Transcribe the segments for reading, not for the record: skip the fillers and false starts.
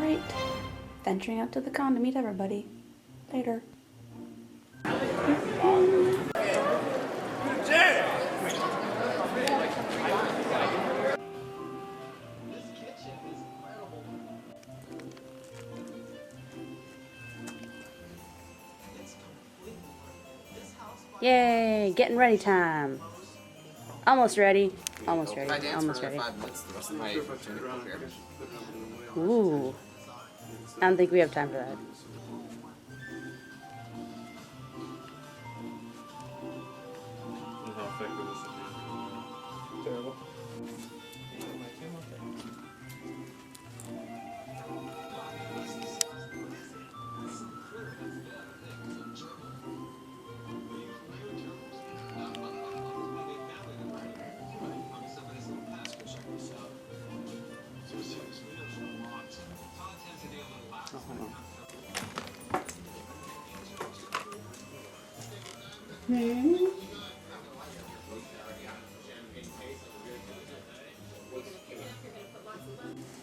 Alright. Venturing out to the con to meet everybody. Later. Yay! Getting ready time. Almost ready. Almost ready. Almost ready. 5 minutes, the rest of my Ooh. I don't think we have time for that. How effective is it? Terrible.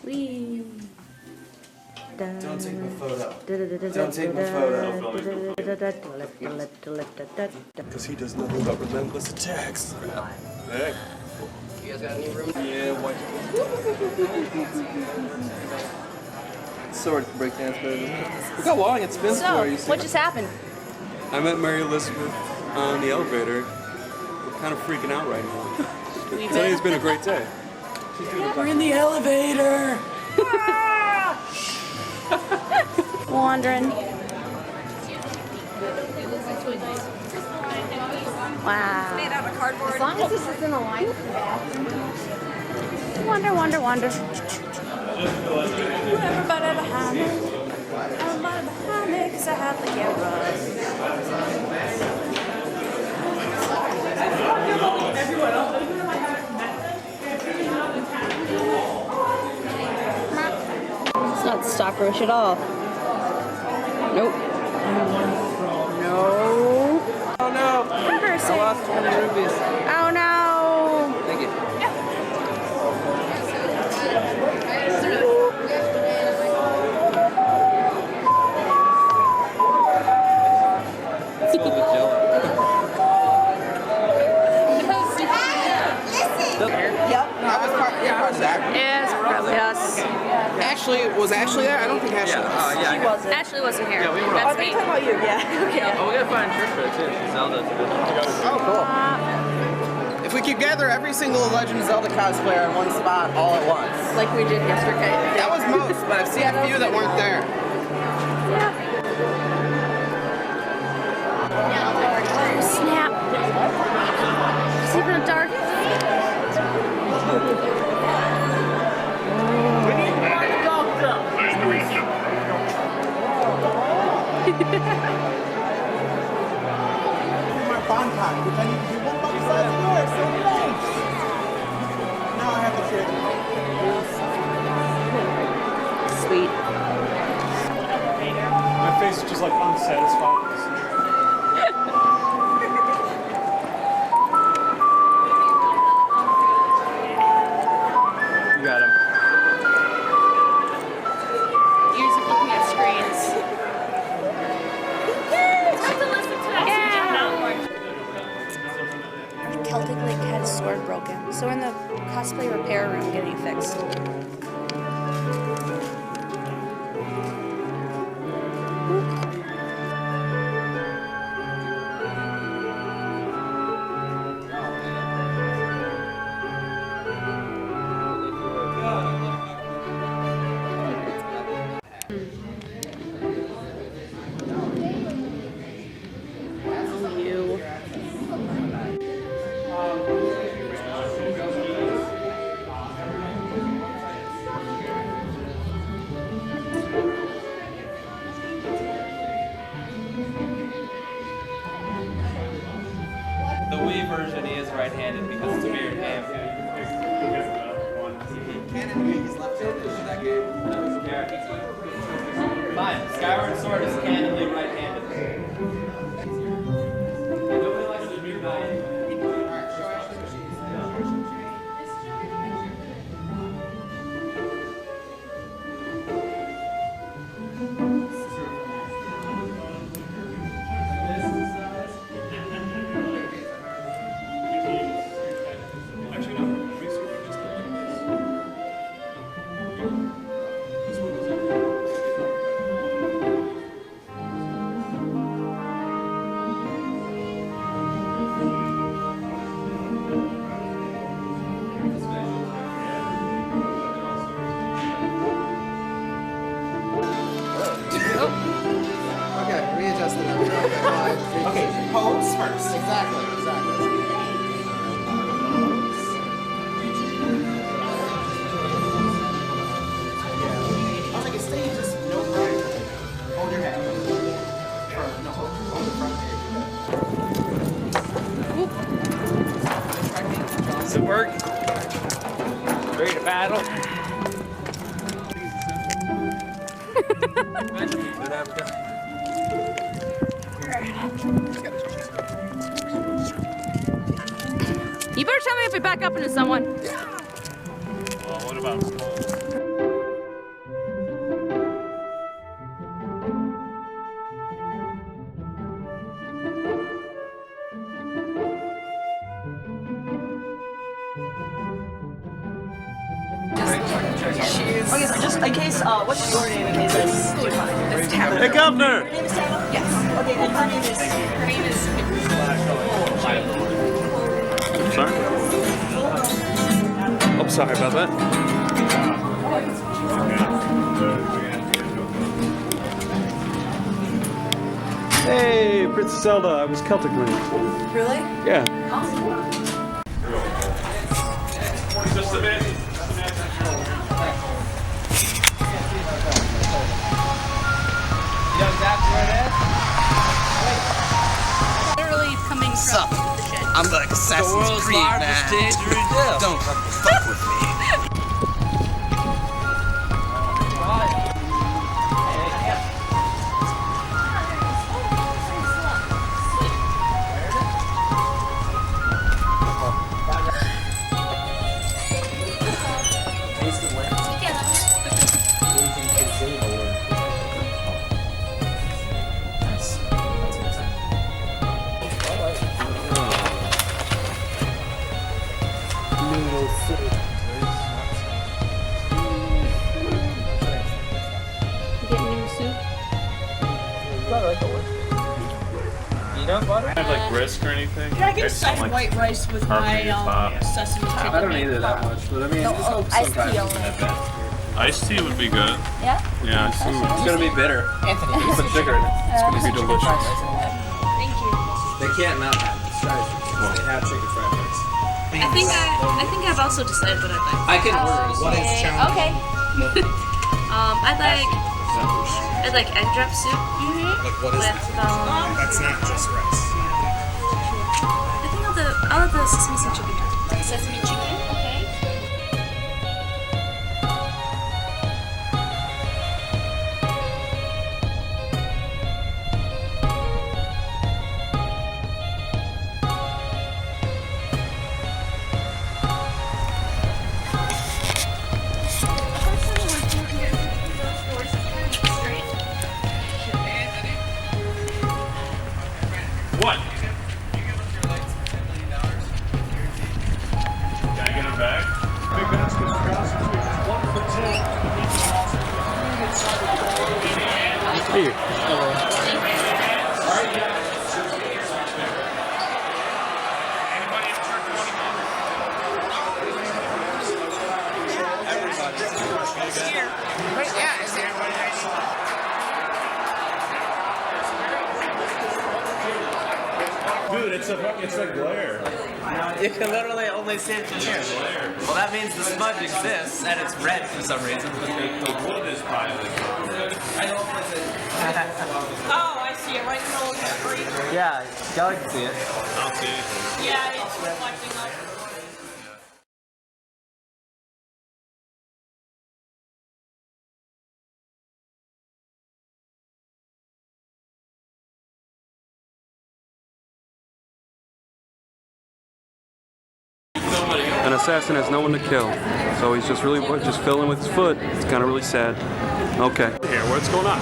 Wee. Don't take my photo. Don't take my photo. Because he does nothing but relentless attacks. Hey. You guys got any room? Yeah, what? Sword can break dance better than that. Look how long it's been for you. What just happened? I met Mary Elizabeth on the elevator. We're kind of freaking out right now. Today's been a great day. We're in the elevator! Wandering. Wow. Made out of cardboard. As long as this isn't a line for the bathroom. Wander, wander, wander. Everybody behind me. Everybody behind me, because I have the camera. It's not stock roach at all. Nope. No. Oh no! Reversing. I lost 20 rupees. Oh no. Thank you. Still the jello. Yep. I was part of that. Yes, probably us. Ashley was Ashley there? I don't think Ashley was. She wasn't. Ashley wasn't here. Yeah, we were That's Oh, me. they're talking about you. Yeah. Okay. Oh, we gotta find Trish there too. Zelda. Oh, cool. If we could gather every single Legend of Zelda cosplayer in one spot all at once. Like we did yesterday. That was most, but I've seen a few that weren't there. Snap. It's even dark. My bonkai, which I need to do one by the side of the door, so thanks! Now I have to share the Sweet. My face is just like unsatisfied. You got him. You're just looking at screens. Our Celtic Lake had his sword broken, so we're in the cosplay repair room getting it fixed. You. The Wii version he is right-handed because it's a weird game. Fine, Skyward Sword is canonically right-handed. Nobody likes the new guy. it work? Ready to battle? You better tell me if we back up into someone. Well, what about Okay, so just in case, what's your name in case I do find? It's Tabitha. Hey, Governor! Your name is Tabitha? Yes. Okay, and her name is... Her name is. Sorry? Oh, sorry about that. Hey, Princess Zelda, I was Celtic Link. Really? Yeah. just a bit? Literally coming from the shed. I'm like Assassin's Creed, man. Don't fuck with me. Have like risk or anything? Can I get a side of white rice with my sesame chicken? I don't need it that much, but I mean, Iced tea only. Iced tea would be good. Yeah? Yeah, iced tea. it's gonna be bitter. Anthony, Put sugar in it. It's gonna be delicious. Thank you. They can't not have it. They have chicken fried rice. I think I've also decided what I'd like. I can order as well. Okay. I'd like egg drop soup. Like what is With, that? That's not just rice. I think I'll have the sesame seed chicken. Sesame chicken, okay. What? Can I get it back? Here. Dude, it's a glare. You can literally only see it from here. Well, that means the smudge exists and it's red for some reason. The wood is probably Oh, I see it right in the middle of the screen. Yeah, y'all can see it. I don't see anything. Yeah, it's reflecting up. An assassin has no one to kill, so he's just really just filling with his foot. It's kind of really sad. Okay. Here, what's going on?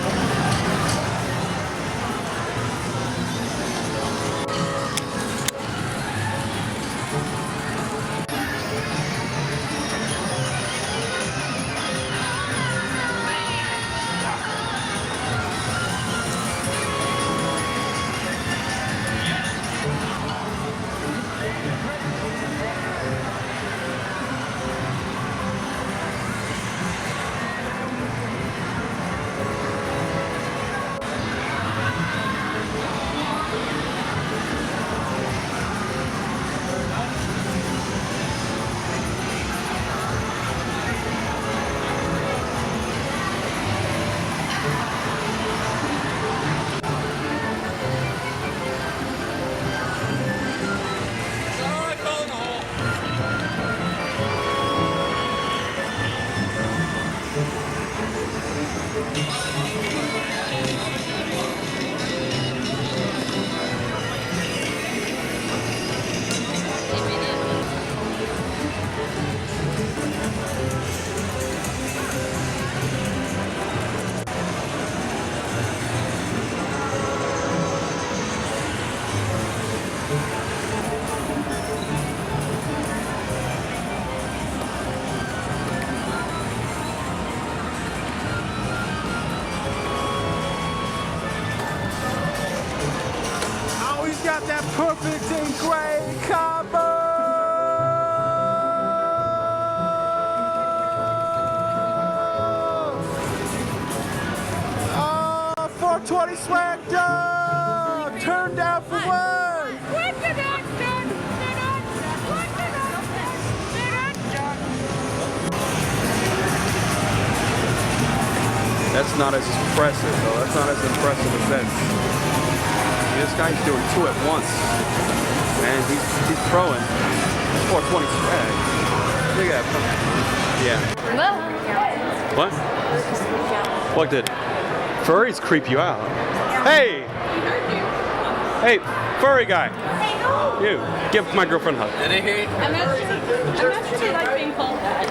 perfect and great combo. 420 swag dog, turned down for what? That's not as impressive, though. That's not as impressive as this. This guy's doing 2 at once. Man, he's throwing 420 swag. Look at that. Yeah. What? What did? Furries creep you out. Hey! Hey, furry guy. You, give my girlfriend a hug. Did he hear you? I'm not sure they like being called that.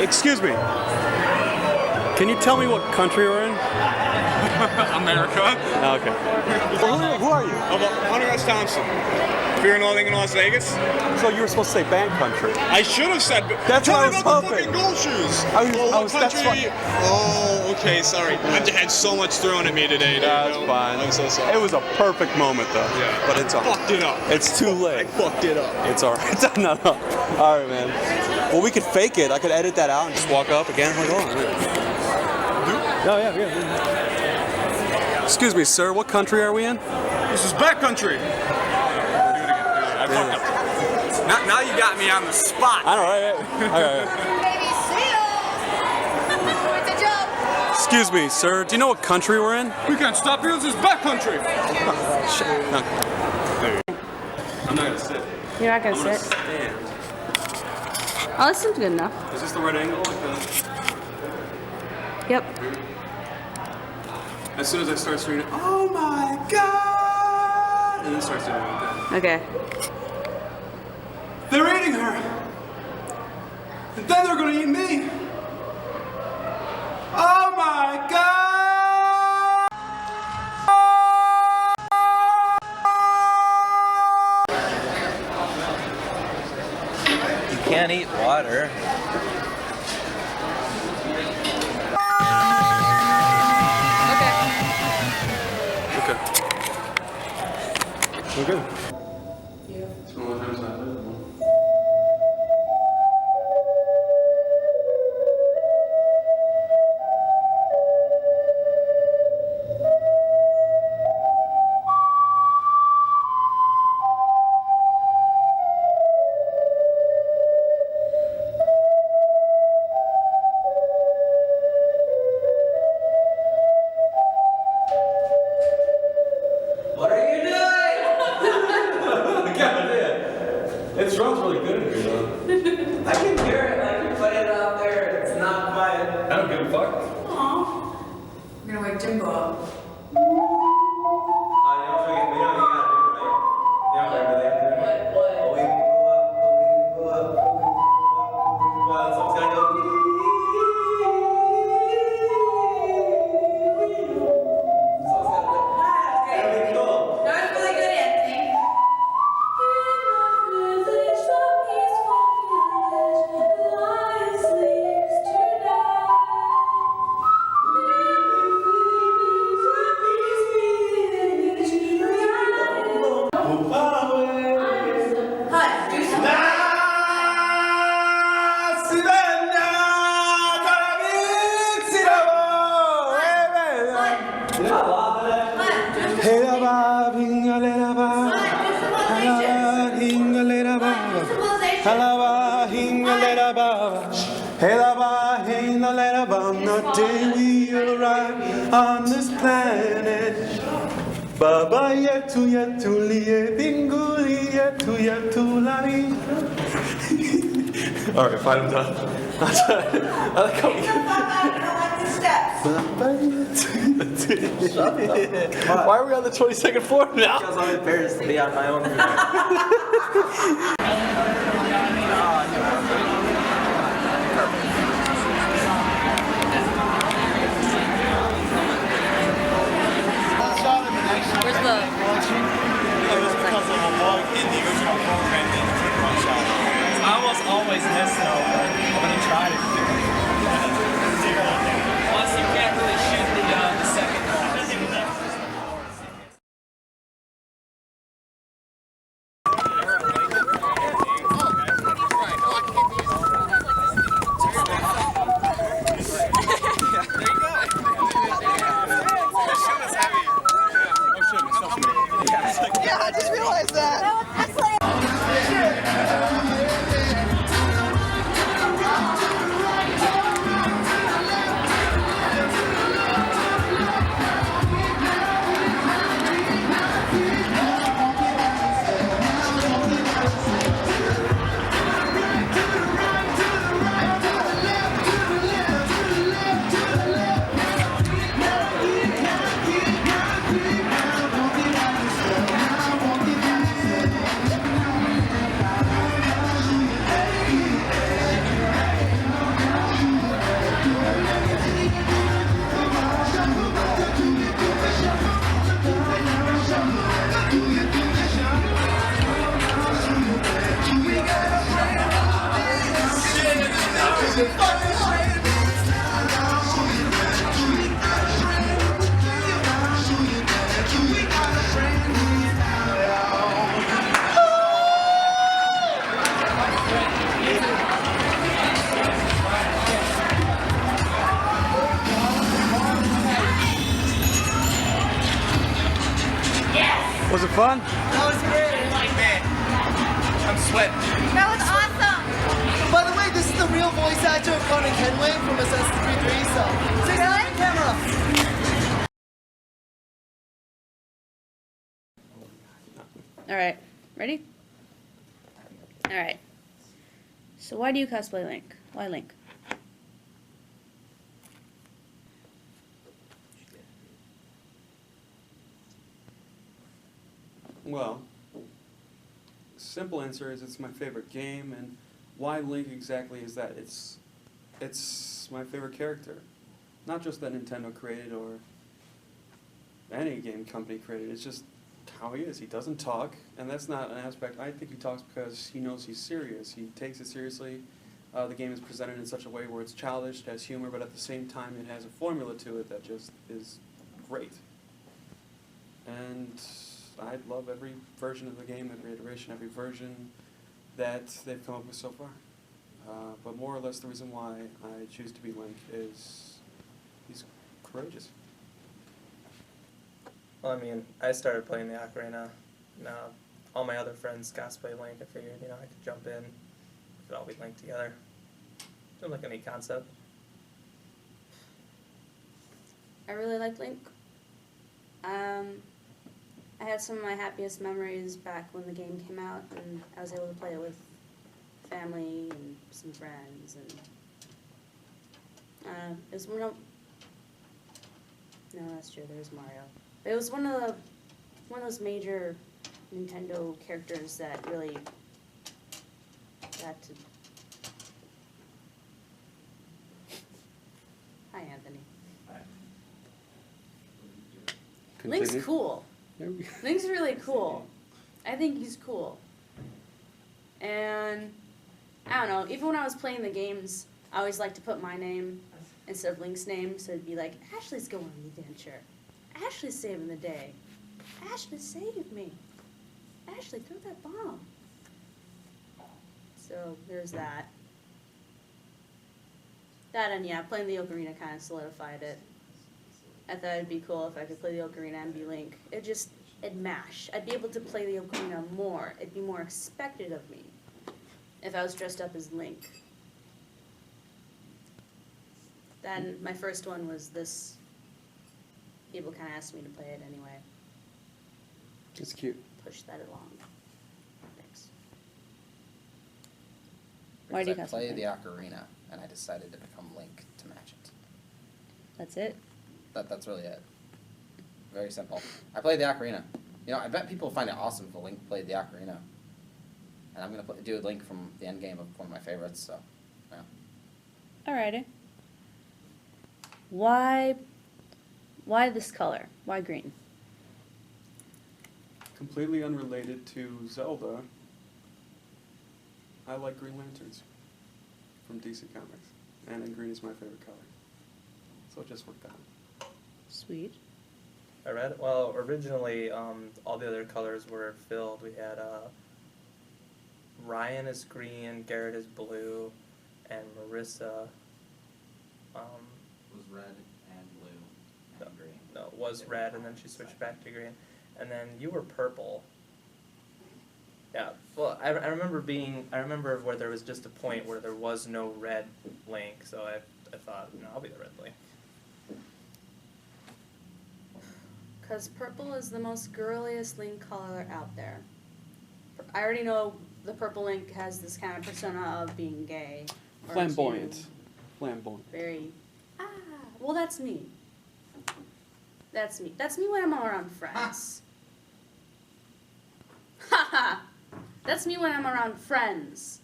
Excuse me. Can you tell me what country we're in? America. Oh, okay. Well, who are you? Hunter S. Thompson. Fear and Loathing in Las Vegas. So you were supposed to say band country. I should have said. That's Tell what I me was about the hoping. fucking gold shoes. That's Country? Oh, okay, sorry. I've had so much thrown at me today. That's fine. I'm so sorry. It was a perfect moment, though. Yeah. But it's all right. Fucked it up. It's too I late. fucked it up. It's all right. No. All right, man. Well, we could fake it. I could edit that out and just walk up again. Like, oh, no, yeah. Excuse me, sir. What country are we in? This is backcountry. Do it again. I fucked up. Now you got me on the spot. I know, right? Baby seal! It's a joke! Excuse me, sir. Do you know what country we're in? We can't stop here. This is backcountry. No. I'm not gonna sit. You're not gonna I'm gonna sit. stand. Oh, this seems good enough. Is this the right angle? Like that? Yep. As soon as I start screaming, oh my god! And then starts doing it like that. Okay. They're eating her! And then they're gonna eat me! Oh my god! You can't eat water. Okay. We're good. It's one of the times I've lived. What are you doing? It smells really good in here, though. I can hear it. Like you put it out there. It's not quiet. I don't give a fuck. We're gonna wake Jimbo up. Oh, you don't forget. We know you gotta do it, right? You don't remember that? What? Oh, we go up. Well, someone's gotta go. The day we arrive on this planet, Baba yetu yetu liye binguli yetu yetu lari. All right, fine, I'm done. I like how Why are we on the 22nd floor now? Because I'm embarrassed to be on my own. Where's the? I almost always miss though when you try to. Was it fun? That was great. Man, I'm sweating. That was awesome. By the way, this is the real voice actor of Conan Kenway from Assassin's Creed 3, so say hi to the camera. All right, ready? All right. So why do you cosplay Link? Why Link? Well, simple answer is it's my favorite game, and why Link exactly is that it's my favorite character. Not just that Nintendo created or any game company created, it's just how he is. He doesn't talk, and that's not an aspect. I think he talks because he knows he's serious. He takes it seriously. The game is presented in such a way where it's childish, it has humor, but at the same time it has a formula to it that just is great. And I love every version of the game, every iteration, every version that they've come up with so far. But more or less the reason why I choose to be Link is he's courageous. Well, I mean, I started playing the Ocarina. All my other friends cosplay Link. I figured, I could jump in. We could all be Link together. Seemed like a neat concept. I really like Link. I had some of my happiest memories back when the game came out, and I was able to play it with family and some friends, and it was one of. No, that's true. There was Mario. But it was one of those major Nintendo characters that really got to. Hi, Anthony. Continue. Link's cool. Link's really cool. I think he's cool. And I don't know, even when I was playing the games, I always liked to put my name instead of Link's name, so it'd be like, Ashley's going on the adventure. Ashley's saving the day. Ashley saved me. Ashley, throw that bomb. So there's that. That and yeah, playing the Ocarina kind of solidified it. I thought it'd be cool if I could play the Ocarina and be Link. It'd mash. I'd be able to play the Ocarina more. It'd be more expected of me if I was dressed up as Link. Then my first one was this. People kind of asked me to play it anyway. It's cute. Push that along. Thanks. Why do you I play cosplay? the Ocarina, and I decided to become Link to match it. That's it? That's really it. Very simple. I played the Ocarina. I bet people find it awesome if a Link played the Ocarina. And I'm going to do a Link from the end game of one of my favorites, so, yeah. Alrighty. Why this color? Why green? Completely unrelated to Zelda, I like Green Lanterns from DC Comics, and then green is my favorite color. So it just worked out. Sweet. I read, well, originally, all the other colors were filled. We had, Ryan is green, Garrett is blue, and Marissa, Was red and blue and green. no, was red, and then she switched back to green. And then you were purple. Yeah, well, I remember where there was just a point where there was no red Link, so I thought, I'll be the red Link. Because purple is the most girliest Link color out there. I already know the purple Link has this kind of persona of being gay. or Flamboyant. into Flamboyant. Very, well that's me. That's me. That's me when I'm around friends. Haha! That's me when I'm around friends.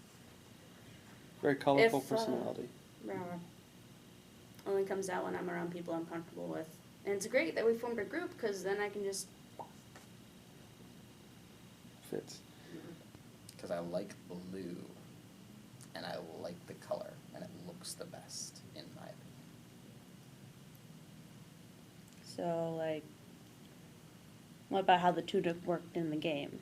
Very colorful If, personality. Only comes out when I'm around people I'm comfortable with. And it's great that we formed a group, because then I can just... Fits. Because I like blue, and I like the color, and it looks the best, in my opinion. So, like... What about how the tunic worked in the game?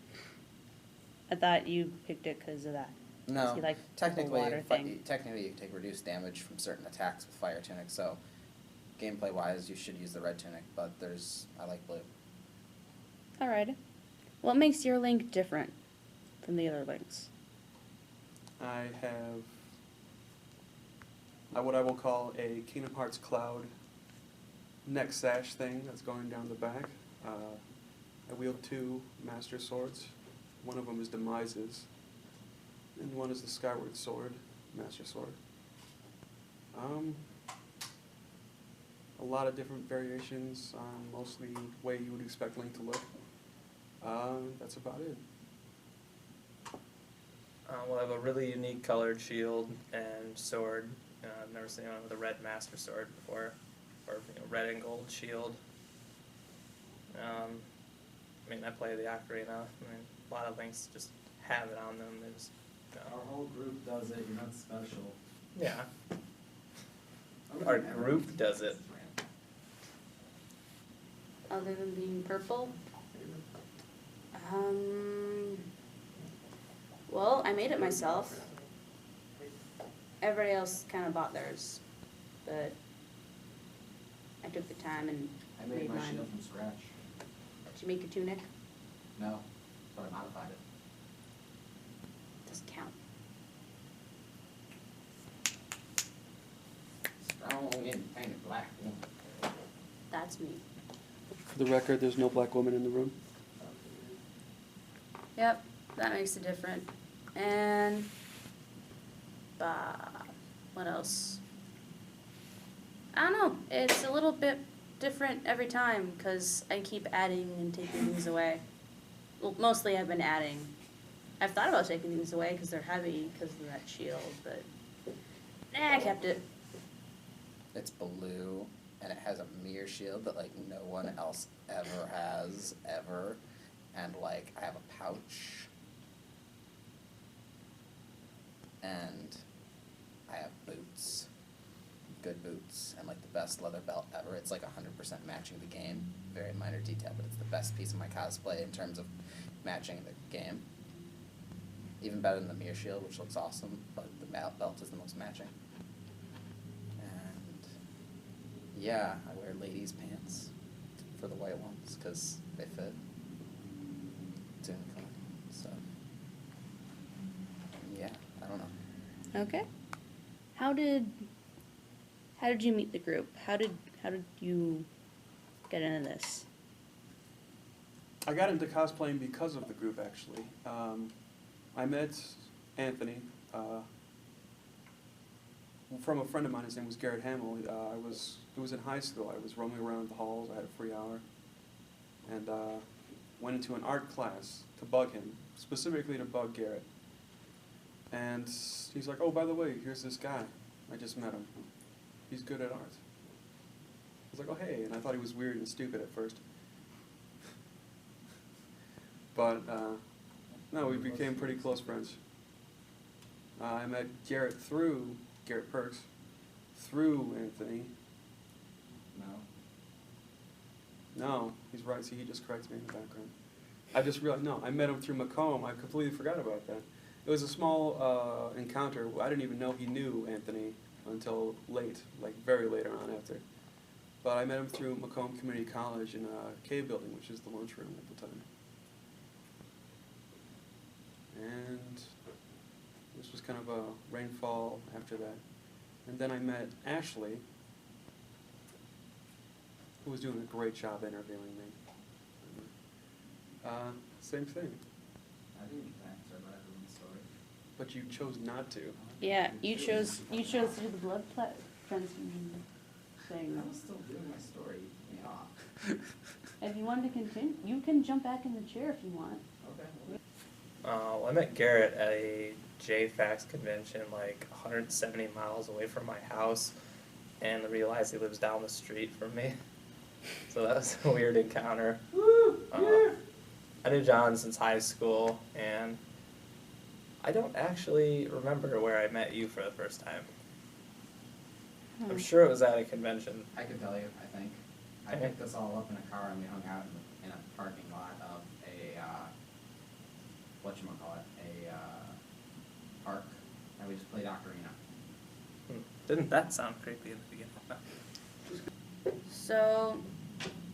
I thought you picked it because of that. No, You like the technically, water thing. technically you can take reduced damage from certain attacks with fire tunic, so gameplay wise you should use the red tunic, but I like blue. Alright. What makes your Link different from the other Links? I have what I will call a Kingdom Hearts Cloud neck sash thing that's going down the back. I wield 2 Master Swords. One of them is Demise's, and one is the Skyward Sword, Master Sword. A lot of different variations on mostly the way you would expect Link to look. That's about it. We'll have a really unique colored shield and sword. I've never seen one with a red Master Sword before, or red and gold shield. I mean, I play the Ocarina. I mean, a lot of Links just have it on them. They just, Our whole group does it. You're not special. yeah. Our group does it. Other than being purple? Well, I made it myself. Everybody else kind of bought theirs, but I took the time and I made my mine. shield from scratch. Did you make your tunic? No, but I modified it. Doesn't count. Strong and painted black. That's me. For the record, there's no black woman in the room. Yep, that makes it different. And what else? I don't know. It's a little bit different every time because I keep adding and taking things away. Well, mostly I've been adding. I've thought about taking things away because they're heavy because of that shield, but I kept it. It's blue, and it has a mirror shield that, like, no one else ever has, ever. And, like, I have a pouch. And I have boots. Good boots. And, like, the best leather belt ever. It's, like, 100% matching the game. Very minor detail, but it's the best piece of my cosplay in terms of matching the game. Even better than the mirror shield, which looks awesome, but the belt is the most matching. And yeah, I wear ladies' pants for the white ones because they fit. It's unicorn. So yeah, I don't know. Okay. How did you meet the group? How did you get into this? I got into cosplaying because of the group, actually. I met Anthony from a friend of mine. His name was Garrett Hamill. It was in high school. I was roaming around the halls. I had a free hour, and went into an art class to bug him, specifically to bug Garrett. And he's like, "Oh, by the way, here's this guy. I just met him. He's good at art." I was like, "Oh, hey," and I thought he was weird and stupid at first. But no, we became pretty close friends. I met Garrett Perks, through Anthony. No, he's right. See, he just corrects me in the background. I just realized, no, I met him through Macomb. I completely forgot about that. It was a small encounter. I didn't even know he knew Anthony until late, like very later on after. But I met him through Macomb Community College in a cave building, which is the lunchroom at the time. And this was kind of a rainfall after that. And then I met Ashley, who was doing a great job interviewing me. Same thing. I didn't answer, but I heard the story. But you chose not to. Yeah, you chose to do the blood transfusion thing. I was still doing my story. Yeah. If you wanted to continue, you can jump back in the chair if you want. Okay. Well, I met Garrett at a JFAX convention like 170 miles away from my house, and I realized he lives down the street from me. So that was a weird encounter. I knew John since high school, and I don't actually remember where I met you for the first time. I'm sure it was at a convention. I can tell you, I think. I picked us all up in a car and we hung out in a parking lot of a, park, and we just played Ocarina. Didn't that sound creepy in the beginning? So,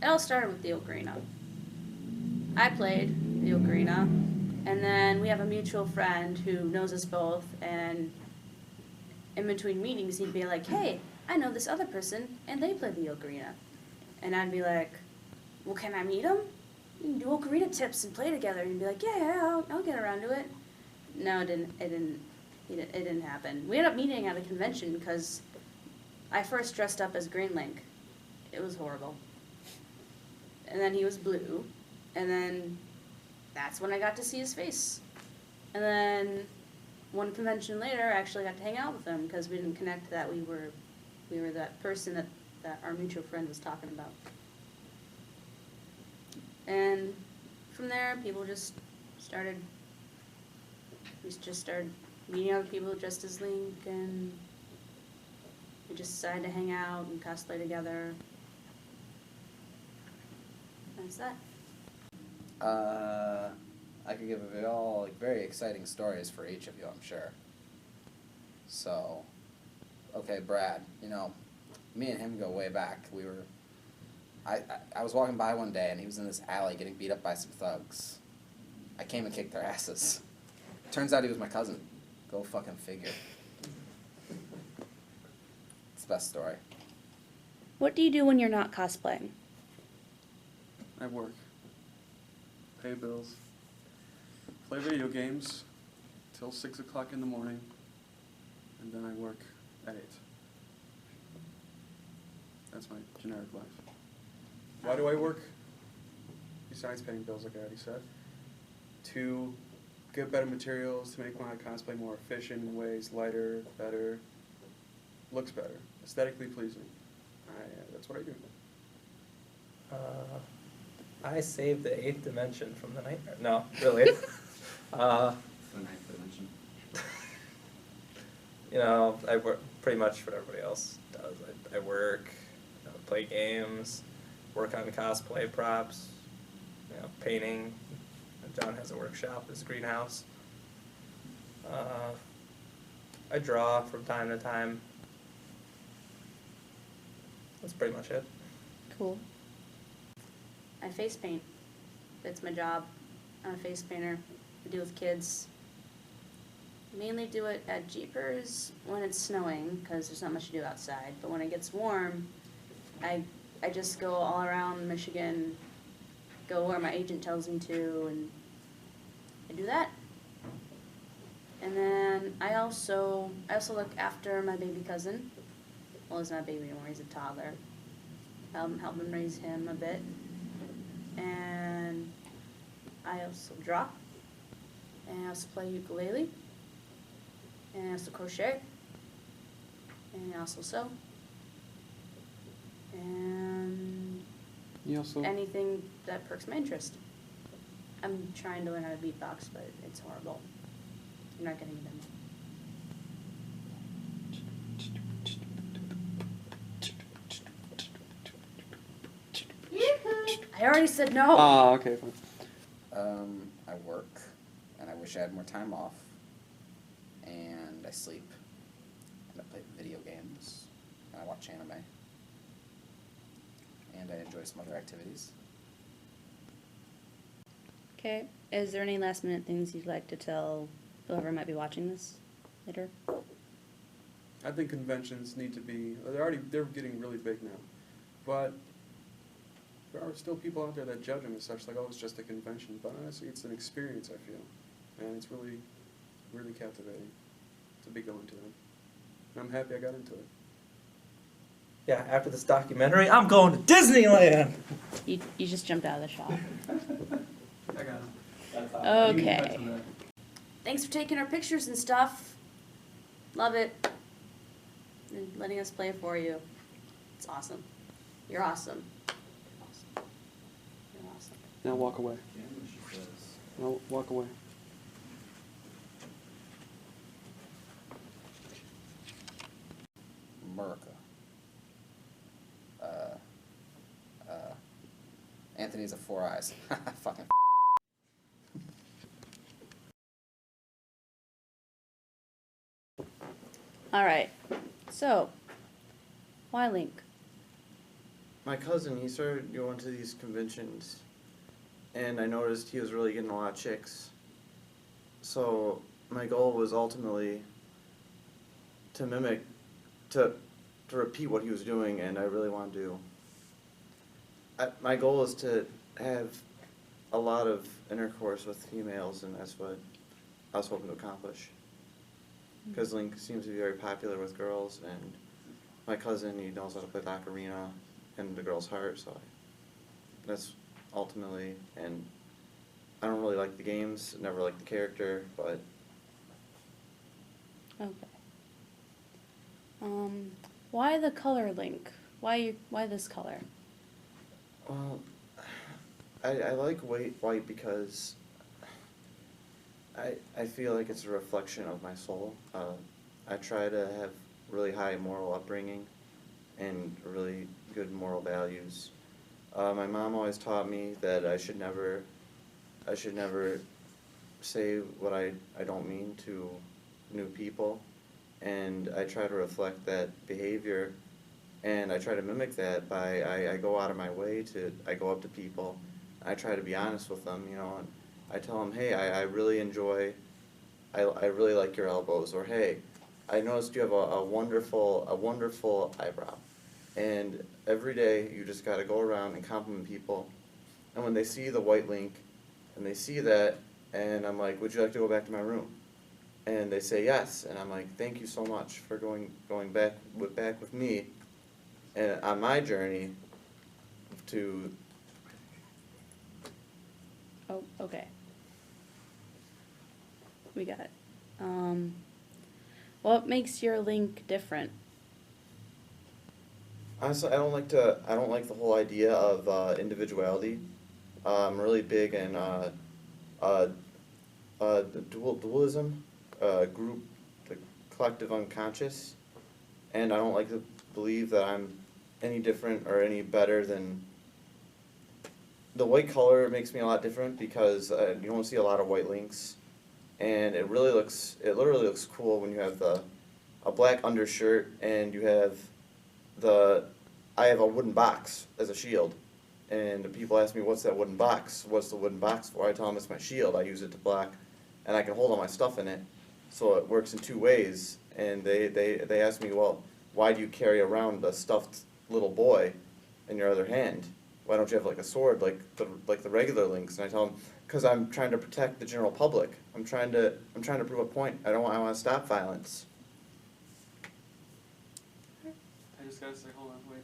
it all started with the Ocarina. I played, the ocarina. And then we have a mutual friend who knows us both, and in between meetings he'd be like, hey, I know this other person, and they play the ocarina. And I'd be like, well, can I meet him? We can do ocarina tips and play together. And he'd be like, yeah, I'll get around to it. No, it didn't happen. We ended up meeting at a convention because I first dressed up as Green Link. It was horrible. And then he was blue, and then that's when I got to see his face. And then one convention later, I actually got to hang out with him because we didn't connect that we were that person that our mutual friend was talking about. And from there, people just started meeting other people dressed as Link, and we just decided to hang out and cosplay together. That's that. I could give all very exciting stories for each of you, I'm sure. So, okay, Brad, me and him go way back. I was walking by one day and he was in this alley getting beat up by some thugs. I came and kicked their asses. Turns out he was my cousin. Go fucking figure. It's the best story. What do you do when you're not cosplaying? I work, pay bills, play video games till 6 o'clock in the morning, and then I work at 8. That's my generic life. Why do I work? Besides paying bills, like I already said, to get better materials, to make my cosplay more efficient in ways, lighter, better, looks better, aesthetically pleasing. That's what I do. I saved the 8th dimension from the nightmare. No, really. It's the 9th dimension. I work pretty much what everybody else does. I work, play games, work on cosplay props, painting. John has a workshop, his greenhouse. I draw from time to time. That's pretty much it. Cool. I face paint. That's my job. I'm a face painter. I do with kids. Mainly do it at Jeepers when it's snowing, because there's not much to do outside. But when it gets warm, I just go all around Michigan, go where my agent tells me to, and I do that. And then I also look after my baby cousin. Well, he's not a baby anymore, he's a toddler. Help him raise him a bit. And I also draw. And I also play ukulele. And I also crochet. And I also sew. And You also anything that perks my interest. I'm trying to learn how to beatbox, but it's horrible. I'm not getting it in. I already said no. Okay, fine. I work, and I wish I had more time off. And I sleep, and I play video games, and I watch anime. And I enjoy some other activities. Okay. Is there any last minute things you'd like to tell whoever might be watching this later? I think conventions need to be, they're getting really big now. But there are still people out there that judge them as such, like, oh, it's just a convention. But honestly, it's an experience, I feel. And it's really, really captivating to be going to them. And I'm happy I got into it. Yeah, after this documentary, I'm going to Disneyland! You just jumped out of the shop. I got him. Okay. Thanks for taking our pictures and stuff. Love it. And letting us play for you. It's awesome. You're awesome. You're awesome. Now walk away. Now walk away. America. Anthony's a 4 eyes. Fucking. All right. So, why Link? My cousin, he started going to these conventions, and I noticed he was really getting a lot of chicks. So my goal was ultimately to mimic, to repeat what he was doing, and I really want to. My goal is to have a lot of intercourse with females, and that's what I was hoping to accomplish. Because Link seems to be very popular with girls, and my cousin, he knows how to play the ocarina and the girl's heart, so that's ultimately, and I don't really like the games, never liked the character, but Okay. Why the color Link? Why this color? well, I like white because I feel like it's a reflection of my soul. I try to have really high moral upbringing and really good moral values. My mom always taught me that I should never say what I don't mean to new people, and I try to reflect that behavior, and I try to mimic that by, I go out of my way I go up to people, I try to be honest with them, you know, and I tell them, hey, I really like your elbows, or hey, I noticed you have a wonderful eyebrow. And every day you just gotta go around and compliment people. And when they see the white Link and they see that, and I'm like, would you like to go back to my room? And they say yes, and I'm like, thank you so much for going back with me and on my journey to. Oh, okay. We got it. What makes your Link different? Honestly, I don't like the whole idea of individuality. I'm really big in dualism, group, the collective unconscious, and I don't like to believe that I'm any different or any better than. The white color makes me a lot different because you don't see a lot of white Links, and it literally looks cool when you have a black undershirt and you have I have a wooden box as a shield, and people ask me, what's that wooden box? What's the wooden box for? I tell them it's my shield. I use it to block, and I can hold all my stuff in it, so it works in two ways. And they ask me, well, why do you carry around a stuffed little boy in your other hand? Why don't you have like a sword like the regular Links? And I tell them, because I'm trying to protect the general public. I'm trying to prove a point. I want to stop violence. I just gotta say, hold on, wait.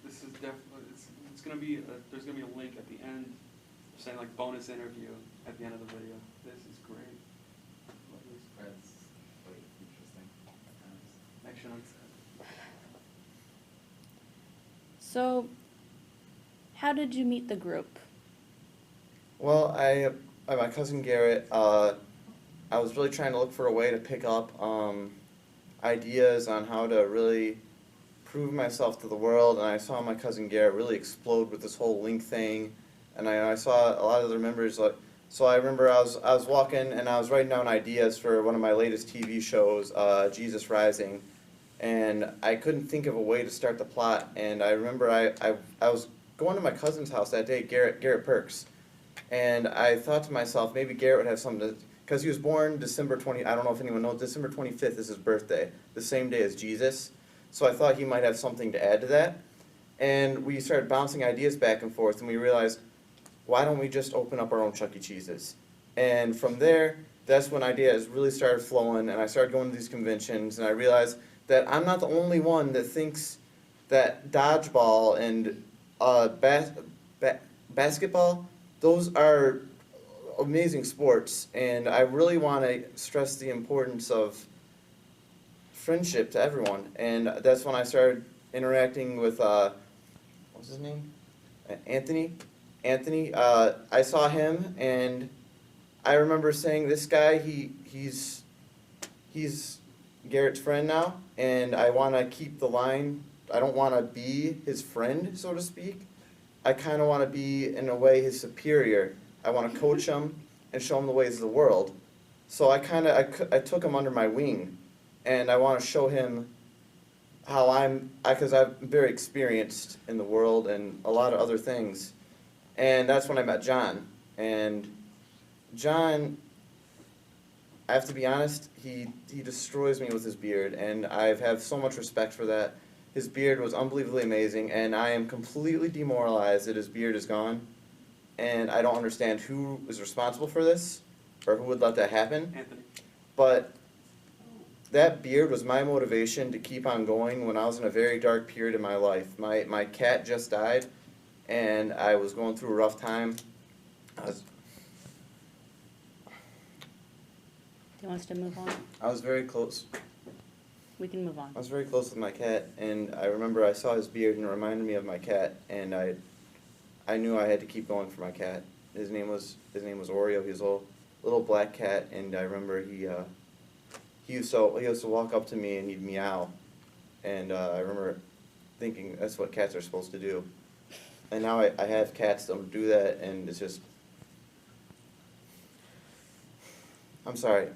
This is definitely, it's gonna be, there's gonna be a link at the end, saying like bonus interview at the end of the video. This is great. That's quite interesting. Action on set. So, how did you meet the group? Well, my cousin Garrett, I was really trying to look for a way to pick up ideas on how to really prove myself to the world, and I saw my cousin Garrett really explode with this whole Link thing, and I saw a lot of the members. So I remember I was walking and I was writing down ideas for one of my latest TV shows, Jesus Rising, and I couldn't think of a way to start the plot. And I remember I was going to my cousin's house that day, Garrett Perks, and I thought to myself, maybe Garrett would have something to, because he was born December 20, I don't know if anyone knows, December 25th is his birthday, the same day as Jesus. So I thought he might have something to add to that. And we started bouncing ideas back and forth, and we realized, why don't we just open up our own Chuck E. Cheese's? And from there, that's when ideas really started flowing, and I started going to these conventions, and I realized that I'm not the only one that thinks that dodgeball and basketball, those are amazing sports, and I really want to stress the importance of friendship to everyone. And that's when I started interacting with what's his name, Anthony. I saw him, and I remember saying, this guy, he's Garrett's friend now, and I want to keep the line. I don't want to be his friend, so to speak. I kind of want to be, in a way, his superior. I want to coach him and show him the ways of the world. So I took him under my wing, and I want to show him how because I'm very experienced in the world and a lot of other things. And that's when I met John. And John, I have to be honest, he destroys me with his beard, and I have so much respect for that. His beard was unbelievably amazing, and I am completely demoralized that his beard is gone. And I don't understand who is responsible for this, or who would let that happen. Anthony. But that beard was my motivation to keep on going when I was in a very dark period in my life. My cat just died, and I was going through a rough time. Do you want us to move on? I was very close. We can move on. I was very close with my cat, and I remember I saw his beard and it reminded me of my cat, and I knew I had to keep going for my cat. His name was Oreo. He was a little black cat, and I remember he used to walk up to me and he'd meow, and I remember thinking that's what cats are supposed to do. And now I have cats that don't do that, and it's just, I'm sorry.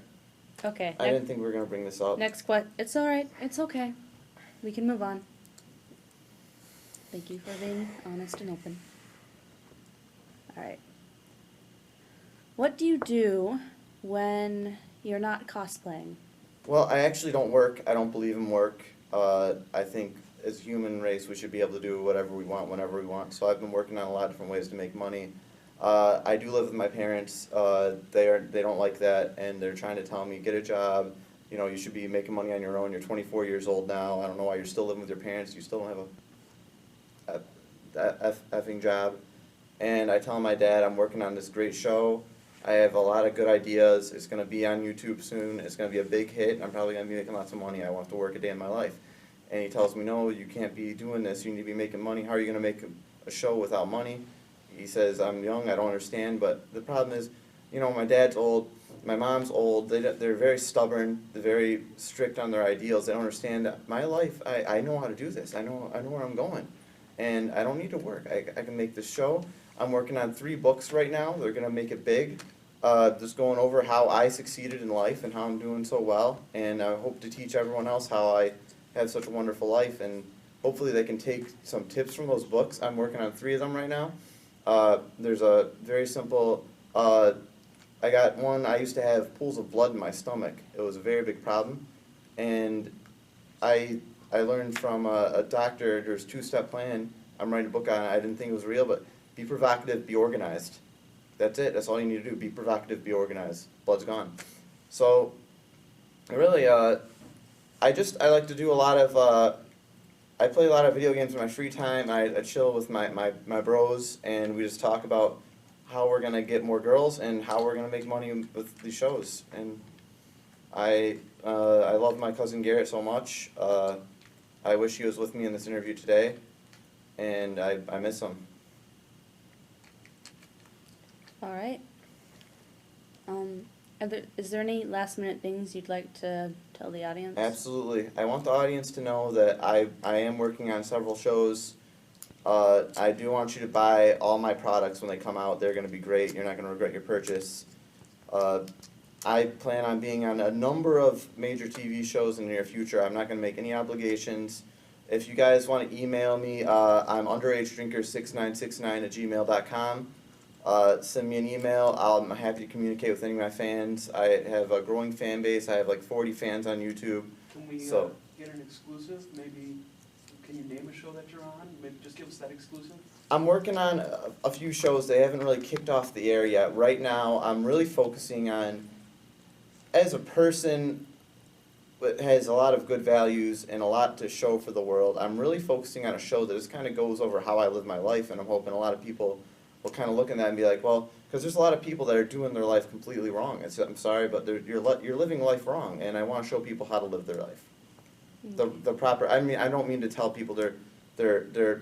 Okay. I didn't think we were gonna bring this up. Next it's all right. It's okay. We can move on. Thank you for being honest and open. All right. What do you do when you're not cosplaying? Well, I actually don't work. I don't believe in work. I think as a human race, we should be able to do whatever we want, whenever we want. So I've been working on a lot of different ways to make money. I do live with my parents. They don't like that, and they're trying to tell me, get a job. You know, you should be making money on your own. You're 24 years old now. I don't know why you're still living with your parents. You still don't have a effing job. And I tell my dad I'm working on this great show. I have a lot of good ideas. It's going to be on YouTube soon. It's going to be a big hit. I'm probably going to be making lots of money. I want to work a day in my life. And he tells me, no, you can't be doing this. You need to be making money. How are you going to make a show without money? He says, I'm young, I don't understand. But the problem is, you know, my dad's old, my mom's old. They're very stubborn. They're very strict on their ideals. They don't understand my life. I know how to do this. I know where I'm going. And I don't need to work. I can make this show. I'm working on 3 books right now. They're going to make it big. Just going over how I succeeded in life and how I'm doing so well. And I hope to teach everyone else how I have such a wonderful life. And hopefully they can take some tips from those books. I'm working on 3 of them right now. There's a very simple, I got one, I used to have pools of blood in my stomach. It was a very big problem. And I learned from a doctor, there's a 2-step plan. I'm writing a book on it. I didn't think it was real, but be provocative, be organized. That's it. That's all you need to do. Be provocative, be organized. Blood's gone. So, really, I like to do a lot of, I play a lot of video games in my free time. I chill with my bros, and we just talk about how we're going to get more girls and how we're going to make money with these shows. And I love my cousin Garrett so much. I wish he was with me in this interview today, and I miss him. All right. Is there any last minute things you'd like to tell the audience? Absolutely. I want the audience to know that I am working on several shows. I do want you to buy all my products when they come out. They're going to be great. You're not going to regret your purchase. I plan on being on a number of major TV shows in the near future. I'm not going to make any obligations. If you guys want to email me, I'm underagedrinker6969@gmail.com. Send me an email. I'm happy to communicate with any of my fans. I have a growing fan base. I have like 40 fans on YouTube. Can we get an exclusive? Maybe, can you name a show that you're on? Maybe just give us that exclusive. I'm working on a few shows. They haven't really kicked off the air yet. Right now, I'm really focusing on, as a person that has a lot of good values and a lot to show for the world, I'm really focusing on a show that just kind of goes over how I live my life, and I'm hoping a lot of people will kind of look at that and be like, well, because there's a lot of people that are doing their life completely wrong. I'm sorry, but you're living life wrong, and I want to show people how to live their life. The proper. I mean, I don't mean to tell people they're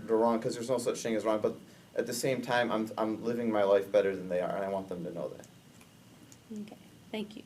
wrong, because there's no such thing as wrong. But at the same time, I'm living my life better than they are, and I want them to know that. Okay. Thank you.